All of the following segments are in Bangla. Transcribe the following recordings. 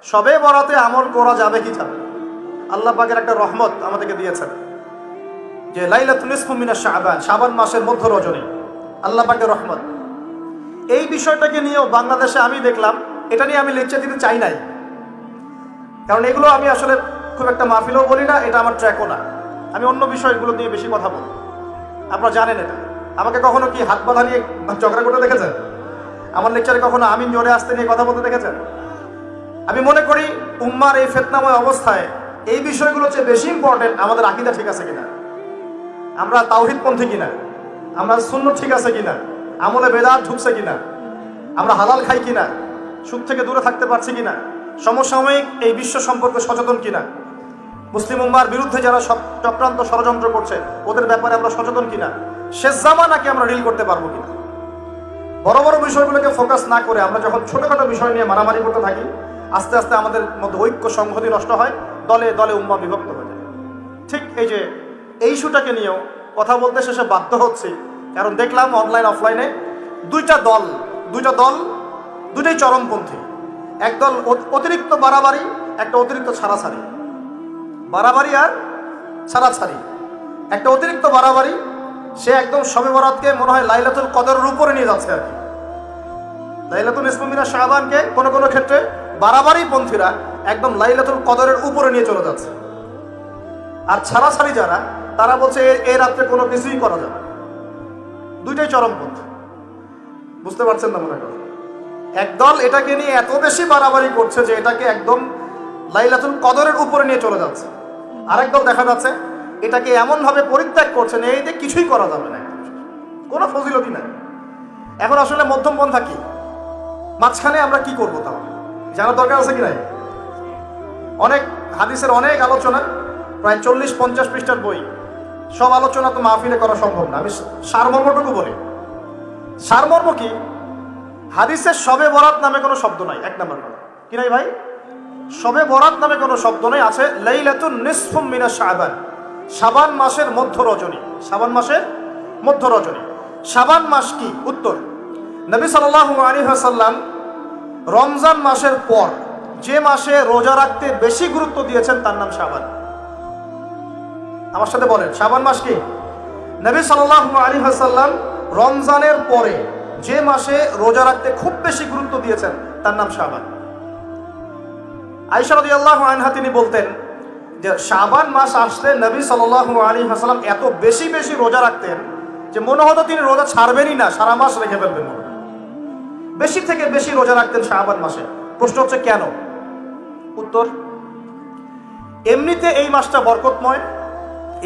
সবে বরাতে আমল করা যাবে কি যাবে? আল্লাহ পাকের একটা রহমত আমাদেরকে দিয়েছেন যে লাইলাতুন নিসফু মিনাশ শাবান, শাবান মাসের মধ্য রজনী, আল্লাহ পাকের রহমত। এই বিষয়টাকে নিয়েও বাংলাদেশে আমি দেখলাম, এটা নিয়ে আমি লেকচার দিতে চাই নাই, কারণ এগুলো আমি আসলে খুব একটা মাহফিলও বলি না, এটা আমার ট্র্যাকও না। আমি অন্য বিষয়গুলো নিয়ে বেশি কথা বলি, আপনারা জানেন এটা। আমাকে কখনো কি হাত বাঁধা নিয়ে ঝগড়া করতে দেখেছেন? আমার লেকচারে কখনো আমিন জোরে আসতে নিয়ে কথা বলতে দেখেছেন? আমি মনে করি উম্মার এই ফিতনাময় অবস্থায় এই বিষয়গুলো চেয়ে বেশি ইম্পর্টেন্ট আমাদের আকীদা ঠিক আছে কিনা, আমরা তাওহীদপন্থী কিনা, আমরা সুন্নাত ঠিক আছে কিনা, আমলে বেদাত ঢুকছে কিনা, আমরা হালাল খাই কিনা, সুদ থেকে দূরে থাকতে পারছি কিনা, সমসাময়িক এই বিশ্ব সম্পর্কে সচেতন কিনা, মুসলিম উম্মার বিরুদ্ধে যারা সব চক্রান্ত ষড়যন্ত্র করছে ওদের ব্যাপারে আমরা সচেতন কিনা, শেষ জামানাকে আমরা ডিল করতে পারবো কিনা। বড় বড় বিষয়গুলোকে ফোকাস না করে আমরা যখন ছোটখাটো বিষয় নিয়ে মারামারি করতে থাকি, আস্তে আস্তে আমাদের মধ্যে ঐক্য সংহতি নষ্ট হয়, দলে দলে উম্মা বিভক্ত হয়ে যায়। ঠিক এই যে এই ইস্যুটাকে নিয়েও কথা বলতে শেষে বাধ্য হচ্ছে, কারণ দেখলাম অনলাইন অফলাইনে দুইটা দল দুইটাই চরমপন্থী। একদল অতিরিক্ত বাড়াবাড়ি, একটা অতিরিক্ত ছাড়াছাড়ি। বাড়াবাড়ি আর ছাড়াছাড়ি, একটা অতিরিক্ত বাড়াবাড়ি, সে একদম শবে বরাতকে মনে হয় লাইলাতুল কদরের উপরে নিয়ে যাচ্ছে আর কি। লাইলাতুল নিসফু মিনাশ শাবানকে কোনো কোনো ক্ষেত্রে বাড়াবাড়ি পন্থীরা একদম লাইলাতুল কদরের উপরে নিয়ে চলে যাচ্ছে। আর ছাড়াছাড়ি যারা, তারা বলছে এই রাত্রে কোনো কিছুই করা যাবে। দুইটাই চরমপন্থী, বুঝতে পারছেন না মনে করেন? একদল এটাকে নিয়ে এত বেশি বাড়াবাড়ি করছে যে এটাকে একদম লাইলাতুল কদরের উপরে নিয়ে চলে যাচ্ছে। আরেক দল দেখা যাচ্ছে এটাকে এমনভাবে পরিত্যাগ করছে না, এই দিয়ে কিছুই করা যাবে না, কোনো ফজিলতি নাই। এখন আসলে মধ্যম পন্থা কি, মাঝখানে আমরা কি করবো তাহলে জানার দরকার আছে কি নাই? অনেক হাদিসের অনেক আলোচনা, প্রায় 40-50 পৃষ্ঠার বই, সব আলোচনা তো মাহফিলে করা সম্ভব না। আমি সারমর্মটুকু বলি। সারমর্ম কি? হাদিসের শবে বরাত নামে কোনো শব্দ নাই, এক নাম্বার কথা কি নাই ভাই? শবে বরাত নামে কোনো শব্দ নেই, আছে লাইলাতুন নিসফু মিনাশ শাবান, শাবান মাসের মধ্য রজনী। শাবান মাসের মধ্য রজনী। শাবান মাস কি? উত্তর, নবী সাল্লাল্লাহু আলাইহি ওয়াসাল্লাম রমজান মাসের পর যে মাসে রোজা রাখতে বেশি গুরুত্ব দিয়েছেন তার নাম শাবান। আমার সাথে বলেন, শাবান মাস কি? নবী সাল্লাল্লাহু আলাইহি ওয়াসাল্লাম রমজানের পরে যে মাসে রোজা রাখতে খুব বেশি গুরুত্ব দিয়েছেন তার নাম শাবান। আয়েশা রাদিয়াল্লাহু আনহা তিনি বলতেন যে শাবান মাস আসলে নবী সাল্লাল্লাহু আলাইহি ওয়াসাল্লাম এত বেশি বেশি রোজা রাখতেন যে মনে হতো তিনি রোজা ছাড়বেনই না, সারা মাস রেখে ফেলবেন। বেশি থেকে বেশি রোজা রাখতেন শাবান মাসে। প্রশ্ন হচ্ছে কেন? উত্তর, এমনিতে এই মাসটা বরকতময়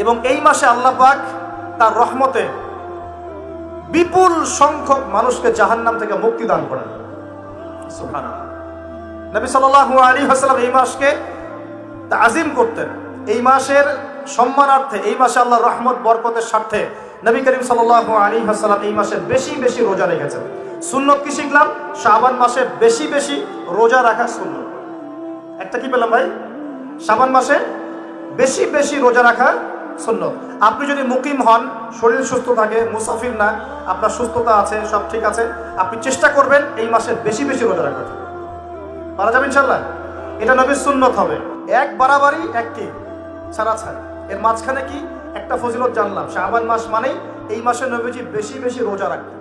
এবং এই মাসে আল্লাহ পাক তার রহমতে বিপুল সংখ্যক মানুষকে জাহান্নাম থেকে মুক্তি দান করেন। সুবহানাল্লাহ। নবী সাল্লাল্লাহু আলাইহি ওয়াসাল্লাম এই মাসকে তাজিম করতেন। এই মাসের সম্মানার্থে, এই মাসে আল্লাহর রহমত বরকতের স্বার্থে নবী করিম সাল্লাল্লাহু আলাইহি ওয়াসাল্লাম এই মাসে বেশি বেশি রোজা রেখেছেন। সুন্নত কি শিখলাম? শাবান মাসে বেশি বেশি রোজা রাখা সুন্নত। একটা কি পেলাম ভাই? শাবান মাসে বেশি বেশি রোজা রাখা সুন্নত। আপনি যদি মুকিম হন, শরীর সুস্থ থাকে, মুসাফির না, আপনার সুস্থতা আছে, সব ঠিক আছে, আপনি চেষ্টা করবেন এই মাসে বেশি বেশি রোজা রাখার। পারা যাবে ইনশাল্লাহ। এটা নবীর সুন্নত হবে। এক বাড়াবাড়ি, এক কি ছাড়াছাড়ি, এর মাঝখানে কি একটা ফজিলত জানলাম। শাবান মাস মানেই এই মাসে নবীজি বেশি বেশি রোজা রাখতেন।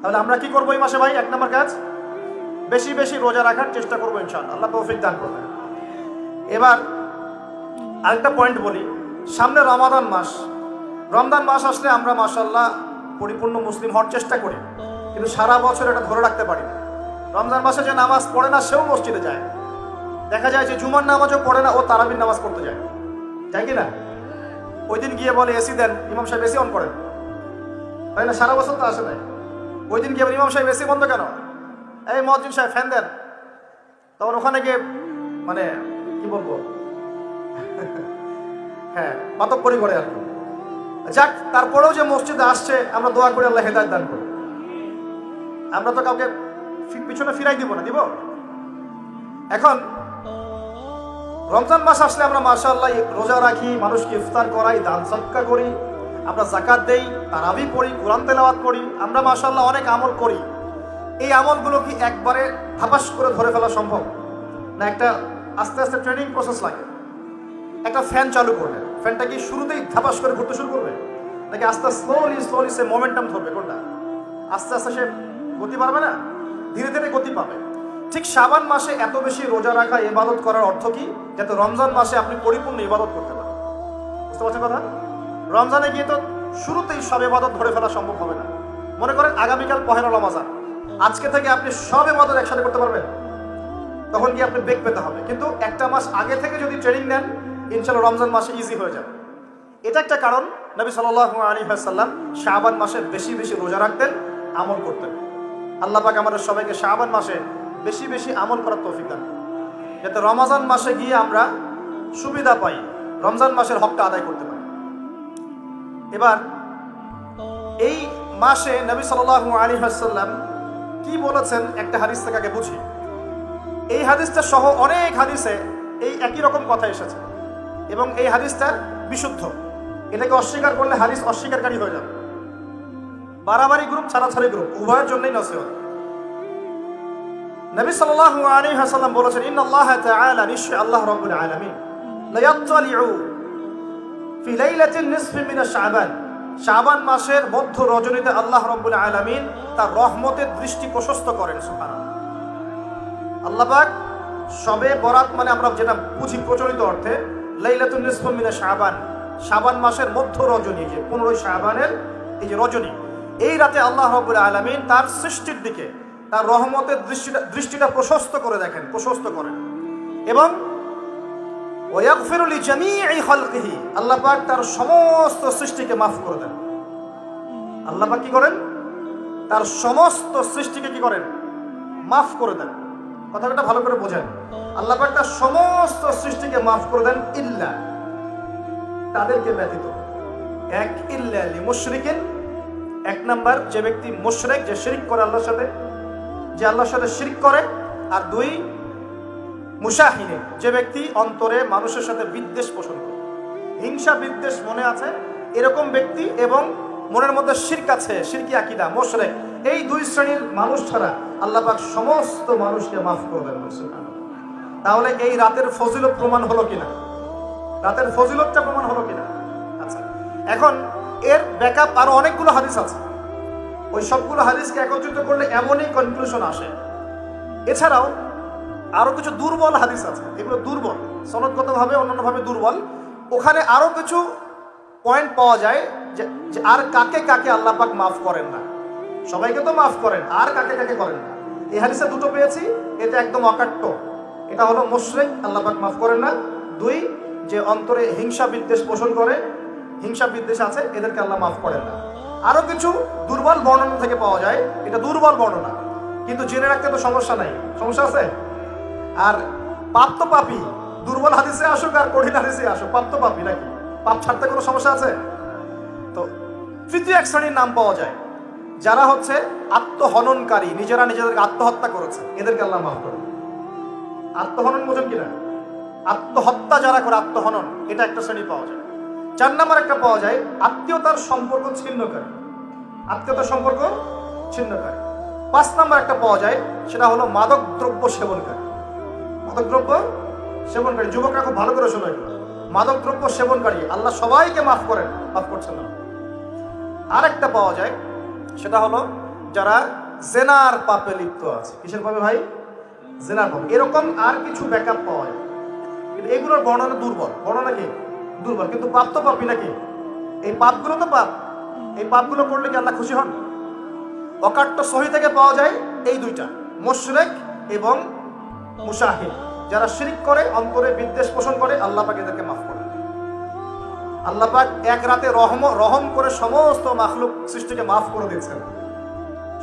তাহলে আমরা কি করবো এই মাসে ভাই? এক নম্বর কাজ, বেশি বেশি রোজা রাখার চেষ্টা করবো ইনশাআল্লাহ। আল্লাহ তৌফিক দান করবেন। এবার আরেকটা পয়েন্ট বলি, সামনে রমাদান মাস। রমজান মাস আসলে আমরা মাশাআল্লাহ পরিপূর্ণ মুসলিম হওয়ার চেষ্টা করি, কিন্তু সারা বছর এটা ধরে রাখতে পারি না। রমজান মাসে যে নামাজ পড়ে না সেও মসজিদে যায়। দেখা যায় যে জুমার নামাজও পড়ে না, ও তারাবির নামাজ পড়তে যায়, তাই কি না? ওই দিন গিয়ে বলে এসি দেন, ইমাম সাহেব এসি অন করেন, তাই না? সারা বছর তো আসে নাই। ওই দিন গিয়ে ইমাম সাহেব এসি বন্ধ কেন? এই মুয়াজ্জিন সাহেব ফ্যান দেন। তখন ওখানে গিয়ে মানে কি বলবো, হ্যাঁ মাতব্বরি করে আর কি। যাক, তারপরেও যে মসজিদে আসছে আমরা দোয়া করি আল্লাহ হেদায়েত দান করুন। আমরা তো কাউকে পিছনে ফিরাই দিব না, দিব? এখন রমজান মাস আসলে আমরা মাশাআল্লাহ রোজা রাখি, মানুষকে ইফতার করাই, দান সদকা করি, আমরা যাকাত দেই, তারাবি পড়ি, কোরআন তেলাওয়াত করি, আমরা মাশাআল্লাহ অনেক আমল করি। এই আমলগুলো কি একবারে ধাপাস করে ধরে ফেলা সম্ভব? না একটা আস্তে আস্তে ট্রেনিং প্রসেস লাগে? একটা ফ্যান চালু করলে ফ্যানটা কি শুরুতেই ধাপাস করে ঘুরতে শুরু করবে, নাকি আস্তে স্লোলি স্লোলি সে মোমেন্টাম ধরবে? কোনটা? আস্তে আস্তে সে গতি পাবে না, ধীরে ধীরে গতি পাবে। ঠিক শাবান মাসে এত বেশি রোজা রাখা, ইবাদত করার অর্থ কি? যাতে রমজান মাসে আপনি পরিপূর্ণ ইবাদত করতে পারেন। বুঝতে পারছেন কথা? রমজানে গিয়ে তো শুরুতেই সব ইবাদত ধরে ফেলা সম্ভব হবে না। মনে করেন আগামীকাল পহেলা রমাজান, আজকে থেকে আপনি সব ইবাদত একসাথে করতে পারবেন? তখন কি আপনি বেগ পেতে হবে। কিন্তু একটা মাস আগে থেকে যদি ট্রেনিং নেন, ইনশাআল্লাহ রমজান মাসে ইজি হয়ে যাবে। এটা একটা কারণ নবী সাল্লাল্লাহু আলাইহি ওয়াসাল্লাম শাবান মাসে বেশি বেশি রোজা রাখতেন, আমল করতেন। আল্লাহ পাক আমাদের সবাইকে শাবান মাসে বেশি বেশি আমল করার তৌফিক দান, যাতে রমজান মাসে গিয়ে আমরা সুবিধা পাই, রমজান মাসের হকটা আদায় করতে পারি। এবার এই মাসে নবী সাল্লাল্লাহু আলাইহি ওয়াসাল্লাম কি বলেছেন একটা হাদিস থেকে আগে বুঝি। এই হাদিসটা সহ অনেক হাদিসে এই একই রকম কথা এসেছে এবং এই হাদিসটা বিশুদ্ধ। এটাকে অস্বীকার করলে হাদিস অস্বীকারী হয়ে যাবে। বাড়াবাড়ি গ্রুপ, ছাড়াছাড়ি গ্রুপ, উভয়ের জন্যই নসিহত। নবী সাল্লাল্লাহু আলাইহি ওয়াসাল্লাম বলেছেন, ইন্নাল্লাহ তাআলা, নিশ্চয় আল্লাহ রাব্বুল আলামিন, লা ইয়াত্তালিউ ফি লাইলাতিন নিসফি মিন শাবান, শাবান মাসের মধ্য রজনীতে আল্লাহ রাব্বুল আলামিন তার রহমতের দৃষ্টি প্রশস্ত করেন। সুবহানাল্লাহ। আল্লাহ পাক শবে বরাত মানে আমরা যেটা বুঝি প্রচলিত অর্থে, লাইলাতুন নিসফি মিন শাবান, শাবান মাসের মধ্য রজনী, যে 15 শাবানের এই যে রজনী, এই রাতে আল্লাহ রাব্বুল আলামিন তার সৃষ্টির দিকে তার রহমতের দৃষ্টিটা প্রশস্ত করে দেখেন, প্রশস্ত করেন। এবং ওয়াগফিরু লিজামিই খালকিহি, আল্লাহ পাক তার সমস্ত সৃষ্টিকে মাফ করে দেন। আল্লাহ পাক কি করেন? তার সমস্ত সৃষ্টিকে কি করেন? মাফ করে দেন। কথাটা ভালো করে বোঝেন। আল্লাহ পাক তার সমস্ত সৃষ্টিকে মাফ করে দেন, ইল্লা, তাদেরকে ব্যতীত। এক, ইল্লা লিমুশরিকিন, এক নাম্বার যে ব্যক্তি মুশরিক, যে শিরক করে আল্লাহর সাথে, যে আল্লাহর সাথে শিরক করে। আর দুই, মুশাহিনে, যে ব্যক্তি অন্তরে মানুষের সাথে বিদ্বেষ পোষণ করে, হিংসা বিদ্বেষ মনে আছে এরকম ব্যক্তি, এবং মনের মধ্যে শিরক আছে, শিরকি আকীদা, মুশরিক, এই দুই শ্রেণীর মানুষ ছাড়া আল্লাহ পাক সমস্ত মানুষকে মাফ করে দেন। সুবহানাল্লাহ। তাহলে এই রাতের ফজিলত প্রমাণ হলো কিনা? রাতের ফজিলতটা প্রমাণ হলো কিনা? আচ্ছা, এখন এর ব্যাকআপ আরো অনেকগুলো হাদিস আছে। ওই সবগুলো হাদিসকে একত্রিত করলে এমনই কনক্লুশন আসে। এছাড়াও আরো কিছু দুর্বল হাদিস আছে, এগুলো দুর্বল, সনদগতভাবে অন্যান্যভাবে দুর্বল। ওখানে আরো কিছু পয়েন্ট পাওয়া যায় যে আর কাকে কাকে আল্লাহ পাক মাফ করেন না। সবাইকে তো মাফ করেন, আর কাকে কাকে করেন না। এই হাদিসে দুটো পেয়েছি, এটা একদম অকাট্য। এটা হলো মুশরিক, আল্লাহ পাক মাফ করেন না। দুই, যে অন্তরে হিংসা বিদ্বেষ পোষণ করে, হিংসা বিদ্বেষ আছে, এদেরকে আল্লাহ মাফ করেন না। আরো কিছু দুর্বল বর্ণনা থেকে পাওয়া যায়, এটা দুর্বল বর্ণনা, কিন্তু জেনে রাখতে তো সমস্যা নাই। সমস্যা আছে? আর পাপ তো পাপী, দুর্বল হাদিসে আসুক আর কঠিন হাদিসে আসুক, পাপ তো পাপী নাকি? পাপ ছাড়তে কোনো সমস্যা আছে? তো তৃতীয় এক শ্রেণীর নাম পাওয়া যায়, যারা হচ্ছে আত্মহননকারী, নিজেরা নিজেদেরকে আত্মহত্যা করেছে, এদেরকে আল্লাহ মাফ করেন। আত্মহনন বোঝেন কিনা? আত্মহত্যা যারা করে, আত্মহনন, এটা একটা শ্রেণী পাওয়া যায়। 4 নাম্বার একটা পাওয়া যায় আত্মীয়তার সম্পর্ক ছিন্নকারী, আত্মীয়তার সম্পর্ক ছিন্নকারী। 5 নাম্বার একটা পাওয়া যায়, সেটা হলো মাদক দ্রব্য সেবনকারী। মাদক দ্রব্য সেবনকারী, যুবকরা খুব ভালো করে শোনো, মাদক দ্রব্য সেবনকারী আল্লাহ সবাইকে মাফ করেন, মাফ করছেন না। আর একটা পাওয়া যায়, সেটা হলো যারা জেনার পাপে লিপ্ত আছে। কিসের পাপে ভাই? জেনার পাপ। এরকম আর কিছু ব্যাকআপ পাওয়া যায়, কিন্তু এগুলোর বর্ণনা দুর্বল। বর্ণনা কি? দুর্বল। কিন্তু পাপ তো পাপই নাকি? এই পাপগুলো তো পাপ, এই পাপগুলো করলে কি আল্লাহ খুশি হন? অকাট্য সহি থেকে পাওয়া যায় এই দুইটা, মুশরিক এবং মুশাহিন, যারা শিরক করে, অন্তরে বিদ্বেষ পোষণ করে, আল্লাহ পাক এদেরকে মাফ করেন। আল্লাহ পাক এক রাতে রহম করে সমস্ত মাখলুক সৃষ্টিকে মাফ করে দিচ্ছেন,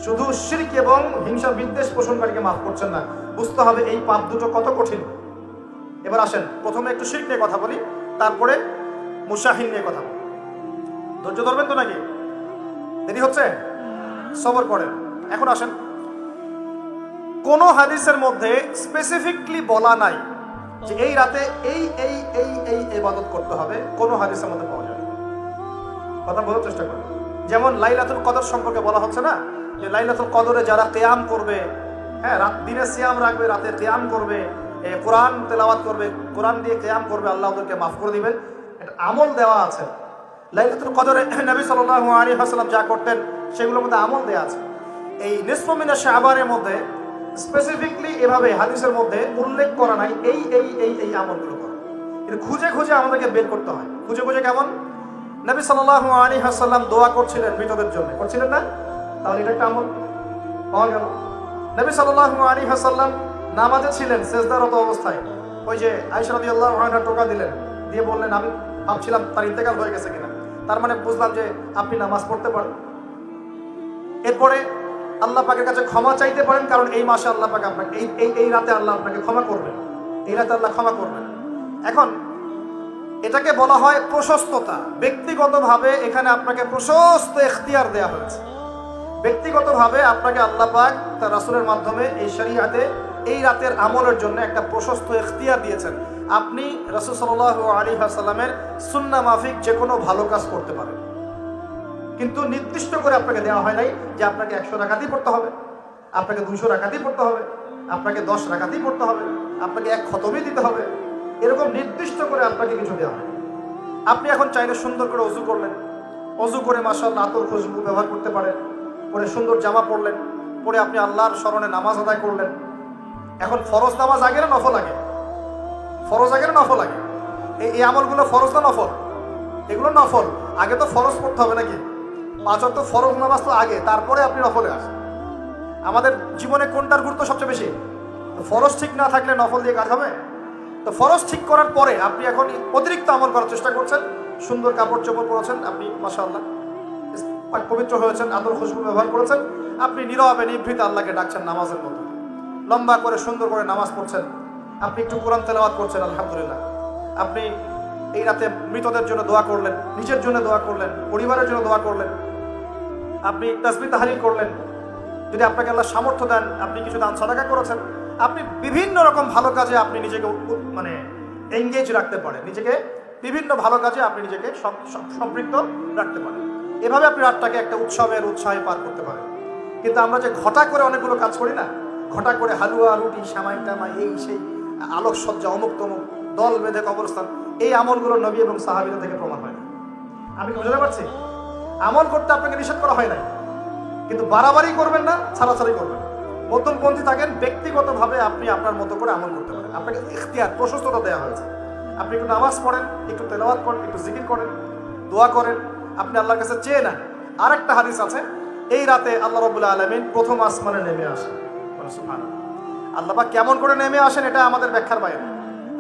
শুধু শিরক এবং হিংসা বিদ্বেষ পোষণকারীকে মাফ করছেন না। বুঝতে হবে এই পাপ দুটো কত কঠিন। এবার আসেন, প্রথমে একটু শিরক নিয়ে কথা বলি, তারপরে মুশাহিন নিয়ে কথা বলি। ধৈর্য ধরবেন তো নাকি? দেরি হচ্ছে? সবর করেন। এখন আসেন, কোন হাদিসের মধ্যে স্পেসিফিকলি বলা নাই যে এই রাতে এই এই এই এই ইবাদত করতে হবে, কোন হাদিসের মধ্যে পাওয়া যায়? কথা বলার চেষ্টা করেন। যেমন লাইলাতুল কদর সম্পর্কে বলা হচ্ছে না, যে লাইলাতুল কদরে যারা কিয়াম করবে, হ্যাঁ, দিনে সিয়াম রাখবে, রাতে কিয়াম করবে, কোরআন তেলাওয়াত করবে, কোরআন দিয়ে কিয়াম করবে, আল্লাহ ওদেরকে মাফ করে দিবেন। একটা আমল দেওয়া আছে। লাইলাতুল কদরে নবী সাল্লাল্লাহু আলাইহি ওয়াসাল্লাম যা করতেন সেগুলোর মধ্যে আমল দেওয়া আছে। এই নিসফু মিনাশ শাবানের মধ্যে স্পেসিফিকলি এভাবে হাদিসের মধ্যে উল্লেখ করা নাই এই আমলগুলো করো। কিন্তু খুঁজে খুঁজে আমাদেরকে বের করতে হয়। খুঁজে খুঁজে কেমন? নবী সাল্লাল্লাহু আলাইহি ওয়াসাল্লাম দোয়া করছিলেন মৃতদের জন্য, করছিলেন না? তাহলে এটা একটা আমল পাওয়া গেল। নবী সাল্লাল্লাহু আলাইহি ওয়াসাল্লাম নামাজে ছিলেন সিজদারত অবস্থায়, ওই যে আয়েশা রাদিয়াল্লাহু আনহা টোকা দিলেন, দিয়ে বললেন আমি ভাবছিলাম তার ইন্তেকাল হয়ে গেছে কিনা, তার মানে বুঝলাম যে আপনি নামাজ পড়তে পারেন। এরপরে আল্লাহ পাকের কাছে ক্ষমা চাইতে পারেন, কারণ এই মাসে আল্লাহ পাক আপনাকে এই রাতে আল্লাহ আপনাকে ক্ষমা করবেন, এই রাতে আল্লাহ ক্ষমা করবেন। এখন এটাকে বলা হয় প্রশস্ততা। ব্যক্তিগতভাবে এখানে আপনাকে প্রশস্ত ইখতিয়ার দেওয়া হয়েছে। ব্যক্তিগতভাবে আপনাকে আল্লাহ পাক তার রাসূলের মাধ্যমে এই শরীয়তে এই রাতের আমলের জন্য একটা প্রশস্ত ইখতিয়ার দিয়েছেন। আপনি রাসূল সাল্লাল্লাহু আলাইহি ওয়াসাল্লামের সুন্নাহ মাফিক যে কোনো ভালো কাজ করতে পারেন, কিন্তু নির্দিষ্ট করে আপনাকে দেওয়া হয় নাই যে আপনাকে 100 রাকাতই পড়তে হবে, আপনাকে 200 রাকাতই পড়তে হবে, আপনাকে 10 রাকাতই পড়তে হবে, আপনাকে 1 খতমই দিতে হবে, এরকম নির্দিষ্ট করে আপনাকে কিছু দেওয়া হয়। আপনি এখন চাইলে সুন্দর করে ওযু করলেন, ওযু করে মাশাআল্লাহ আতর খুশবু ব্যবহার করতে পারেন, পরে সুন্দর জামা পরলেন, পরে আপনি আল্লাহর স্মরণে নামাজ আদায় করলেন। এখন ফরজ নামাজ আগে না নফল আগে? ফরজ আগে না নফল আগে? এই আমলগুলো ফরজ না নফল? এগুলো নফল। আগে তো ফরজ পড়তে হবে নাকি? 5 ওয়াক্ত ফরজ নামাজ তো আগে, তারপরে আপনি নফলে আসেন। আমাদের জীবনে কোনটার গুরুত্ব সবচেয়ে বেশি? ফরজ ঠিক না থাকলে নফল দিয়ে কাজ হবে? তো ফরজ ঠিক করার পরে আপনি এখন অতিরিক্ত আমল করার চেষ্টা করছেন, সুন্দর কাপড় চোপড় পরেছেন, আপনি মাশাআল্লাহ পবিত্র হয়েছেন, আতর খুশবু ব্যবহার করেছেন, আপনি নীরবে নিভৃতে আল্লাহকে ডাকছেন নামাজের মতো, লম্বা করে সুন্দর করে নামাজ পড়ছেন, আপনি একটু কোরআন তেলাওয়াত করছেন, আলহামদুলিল্লাহ। আপনি এই রাতে মৃতদের জন্য দোয়া করলেন, নিজের জন্য দোয়া করলেন, পরিবারের জন্য দোয়া করলেন, আপনি তাসবিহ তাহলিল করলেন, যদি আপনাকে আল্লাহ সামর্থ্য দেন আপনি কিছু দান সাদাকা করেছেন, আপনি বিভিন্ন রকম ভালো কাজে আপনি নিজেকে মানে এঙ্গেজ রাখতে পারেন, নিজেকে বিভিন্ন ভালো কাজে আপনি নিজেকে সম্পৃক্ত রাখতে পারেন। এভাবে আপনি রাতটাকে একটা উৎসবের উৎসাহে পার করতে পারেন। কিন্তু আমরা যে ঘটা করে অনেকগুলো কাজ করি না, ঘটা করে হালুয়া রুটি সামাই টামাই এই সেই আলোকসজ্জা অমুক তমুক দল বেঁধে কবরস্থান, এই আমলগুলো নবী এবং সাহাবীদের থেকে প্রমাণ হয় না। আমি কি বুঝতে পারছি? আমল করতে আপনাকে নিষেধ করা হয় নাই, কিন্তু বাড়াবাড়ি করবেন না, ছাড়াছাড়ি করবেন। মধ্যমপন্থী থাকেন, ব্যক্তিগতভাবে আপনি আপনার মতো করে আমল করতে পারেন। আপনাকে ইখতিয়ার প্রশস্ততা দেওয়া হয়েছে। আপনি একটু নামাজ পড়েন, একটু তেলাওয়াত করেন, একটু জিকির করেন, দোয়া করেন, আপনি আল্লাহর কাছে চেয়ে নেন। আরেকটা হাদিস আছে, এই রাতে আল্লাহ রাব্বুল আলামিন প্রথম আসমানে নেমে আসেন। সুবহানাল্লাহ। আল্লাহ পাক কেমন করে নেমে আসেন এটা আমাদের ব্যাখ্যার বাইরে,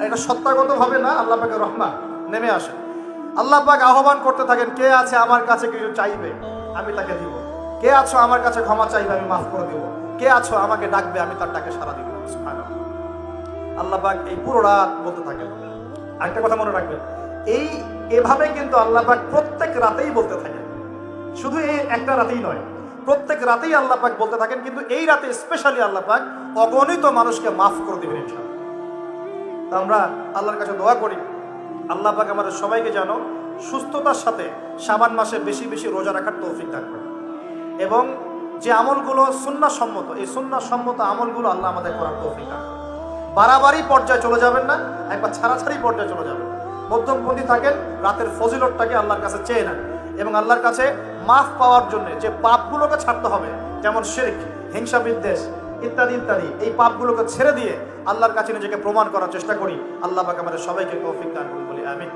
এটা সত্তাগতভাবে না, আল্লাহ পাকের রহমান নেমে আসেন। আল্লাহ পাক আহ্বান করতে থাকেন, কে আছে আমার কাছে কিছু চাইবে আমি তাকে দিব, কে আছো আমার কাছে ক্ষমা চাইবে আমি মাফ করে দিব, কে আছো আমাকে ডাকবে আমি তার ডাকে সাড়া দিব। সুবহানাল্লাহ। আল্লাহ পাক এই পুরো রাত বলতে থাকেন। আরেকটা কথা মনে রাখবেন, এভাবে কিন্তু আল্লাহ পাক প্রত্যেক রাতেই বলতে থাকেন, শুধু এই একটা রাতেই নয়, প্রত্যেক রাতেই আল্লাহ পাক বলতে থাকেন। কিন্তু এই রাতে স্পেশালি আল্লাহ পাক অগণিত মানুষকে মাফ করে দিবেন ইনশাআল্লাহ। তা আমরা আল্লাহর কাছে দোয়া করি, আল্লাহ পাক আমাদের সবাইকে যেন সুস্থতার সাথে শাবান মাসে বেশি বেশি রোজা রাখার তৌফিক দান করেন, এবং যে আমলগুলো সুন্নাহ সম্মত, এই সুন্নাহ সম্মত আমলগুলো আল্লাহ আমাদের করার তৌফিক দান করেন। বাড়াবাড়ি পর্যায়ে চলে যাবেন না, একবার ছাড়াছাড়ি পর্যায়ে চলে যাবেন। মধ্যমপন্থী থাকেন, রাতের ফজিলতটাকে আল্লাহর কাছে চেয়ে নেন, এবং আল্লাহর কাছে মাফ পাওয়ার জন্য যে পাপগুলোকে ছাড়তে হবে, যেমন শিরক, হিংসা বিদ্বেষ ইত্যাদি ইত্যাদি, এই পাপগুলোকে ছেড়ে দিয়ে আল্লাহর কাছে নিজেকে প্রমাণ করার চেষ্টা করি। আল্লাহ পাক আমাদের সবাইকে তৌফিক দান করুন বলি আমিন।